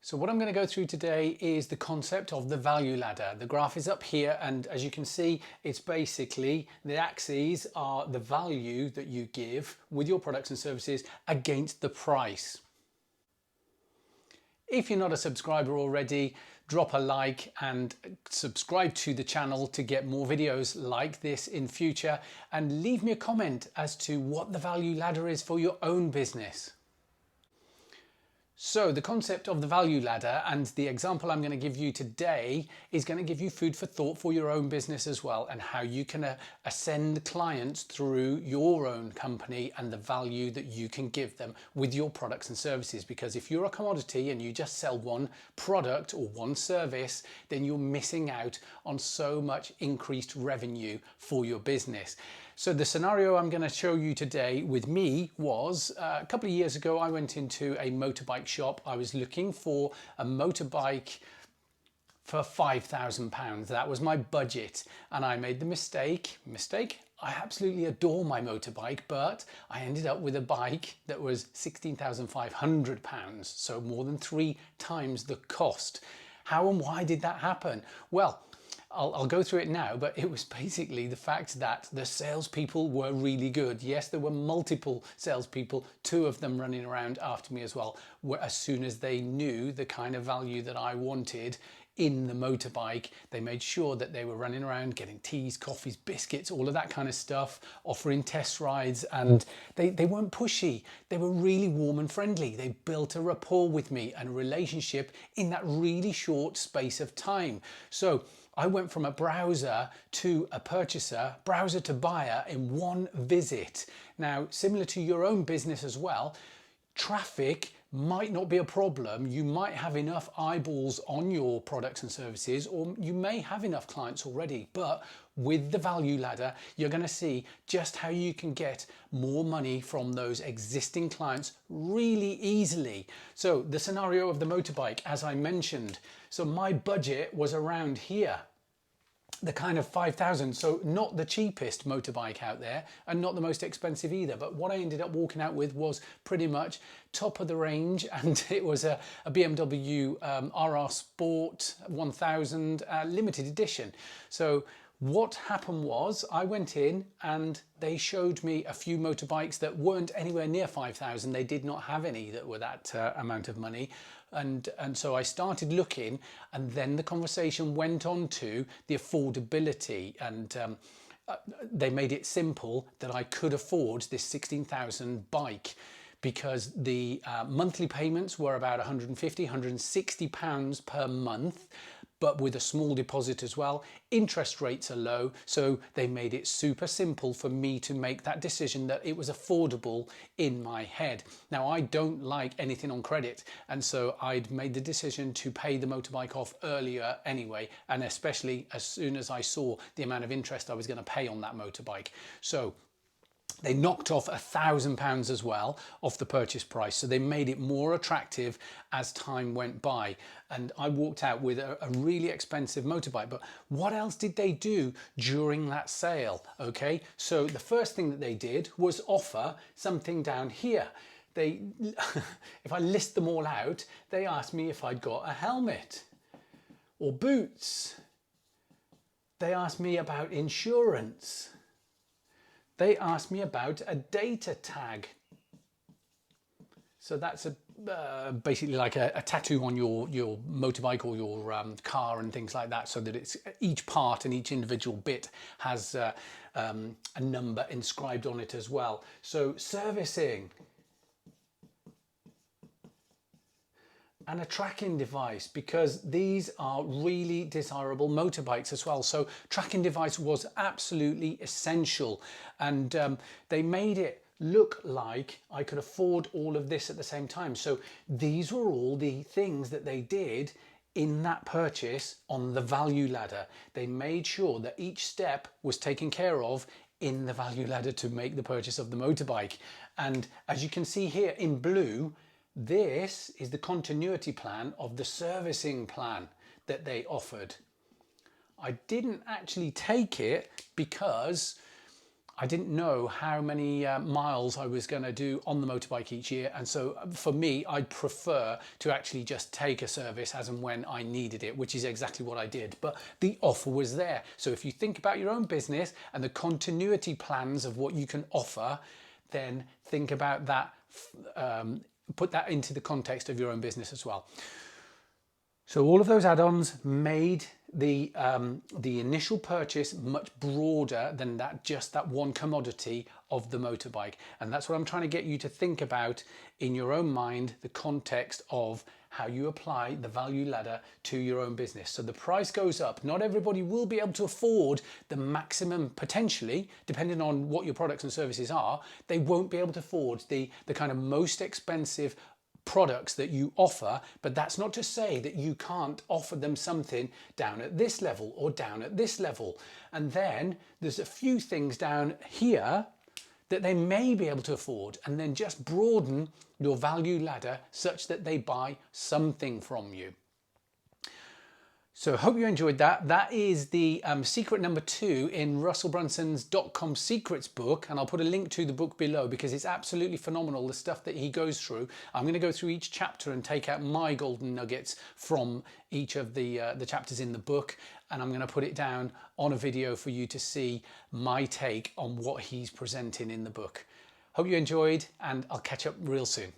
So what I'm going to go through today is the concept of the value ladder. The graph is up here, and as you can see, it's basically the axes are the value that you give with your products and services against the price. If you're not a subscriber already, drop a like and subscribe to the channel to get more videos like this in future, and leave me a comment as to what the value ladder is for your own business. So the concept of the value ladder and the example I'm going to give you today is going to give you food for thought for your own business as well, and how you can ascend clients through your own company and the value that you can give them with your products and services. Because if you're a commodity and you just sell one product or one service, then you're missing out on so much increased revenue for your business. So the scenario I'm going to show you today with me was a couple of years ago. I went into a motorbike shop. I was looking for a motorbike for £5,000. That was my budget, and I made the mistake. I absolutely adore my motorbike, but I ended up with a bike that was £16,500, so more than 3 times the cost. How and why did that happen? Well, I'll go through it now, but it was basically the fact that the salespeople were really good. Yes, there were multiple salespeople, 2 of them running around after me as well, as soon as they knew the kind of value that I wanted in the motorbike. They made sure that they were running around getting teas, coffees, biscuits, all of that kind of stuff, offering test rides, and they weren't pushy. They were really warm and friendly. They built a rapport with me and a relationship in that really short space of time. So I went from a browser to a purchaser, browser to buyer in one visit. Now, similar to your own business as well, traffic might not be a problem. You might have enough eyeballs on your products and services, or you may have enough clients already, but with the value ladder, you're going to see just how you can get more money from those existing clients really easily. So the scenario of the motorbike, as I mentioned, so my budget was around here, the kind of 5,000, so not the cheapest motorbike out there and not the most expensive either, but what I ended up walking out with was pretty much top of the range, and it was a BMW RR Sport 1000 limited edition. So what happened was I went in and they showed me a few motorbikes that weren't anywhere near 5,000. They did not have any that were that amount of money. And so I started looking, and then the conversation went on to the affordability, and they made it simple that I could afford this 16,000 bike, because the monthly payments were about 150, 160 pounds per month, but with a small deposit as well. Interest rates are low, so they made it super simple for me to make that decision that it was affordable in my head. Now, I don't like anything on credit, and so I'd made the decision to pay the motorbike off earlier anyway, and especially as soon as I saw the amount of interest I was going to pay on that motorbike. So they knocked off £1,000 as well off the purchase price. So they made it more attractive as time went by. And I walked out with a really expensive motorbike. But what else did they do during that sale? Okay, so the first thing that they did was offer something down here. They, if I list them all out, they asked me if I'd got a helmet or boots. They asked me about insurance. They asked me about a data tag. So that's basically like a tattoo on your motorbike or your car and things like that, so that it's each part and each individual bit has a number inscribed on it as well. So servicing. And a tracking device, because these are really desirable motorbikes as well. So tracking device was absolutely essential, and they made it look like I could afford all of this at the same time. So these were all the things that they did in that purchase on the value ladder. They made sure that each step was taken care of in the value ladder to make the purchase of the motorbike. And as you can see here in blue, this is the continuity plan of the servicing plan that they offered. I didn't actually take it because I didn't know how many miles I was going to do on the motorbike each year, and so for me I'd prefer to actually just take a service as and when I needed it, which is exactly what I did. But the offer was there, so if you think about your own business and the continuity plans of what you can offer, then think about that, put that into the context of your own business as well. So all of those add-ons made the initial purchase much broader than just that one commodity of the motorbike. And that's what I'm trying to get you to think about in your own mind, the context of how you apply the value ladder to your own business. So the price goes up. Not everybody will be able to afford the maximum, potentially, depending on what your products and services are, they won't be able to afford the kind of most expensive products that you offer. But that's not to say that you can't offer them something down at this level or down at this level. And then there's a few things down here that they may be able to afford, and then just broaden your value ladder such that they buy something from you. So I hope you enjoyed that. That is the secret number 2 in Russell Brunson's Dotcom Secrets book, and I'll put a link to the book below because it's absolutely phenomenal, the stuff that he goes through. I'm going to go through each chapter and take out my golden nuggets from each of the chapters in the book, and I'm going to put it down on a video for you to see my take on what he's presenting in the book. Hope you enjoyed, and I'll catch up real soon.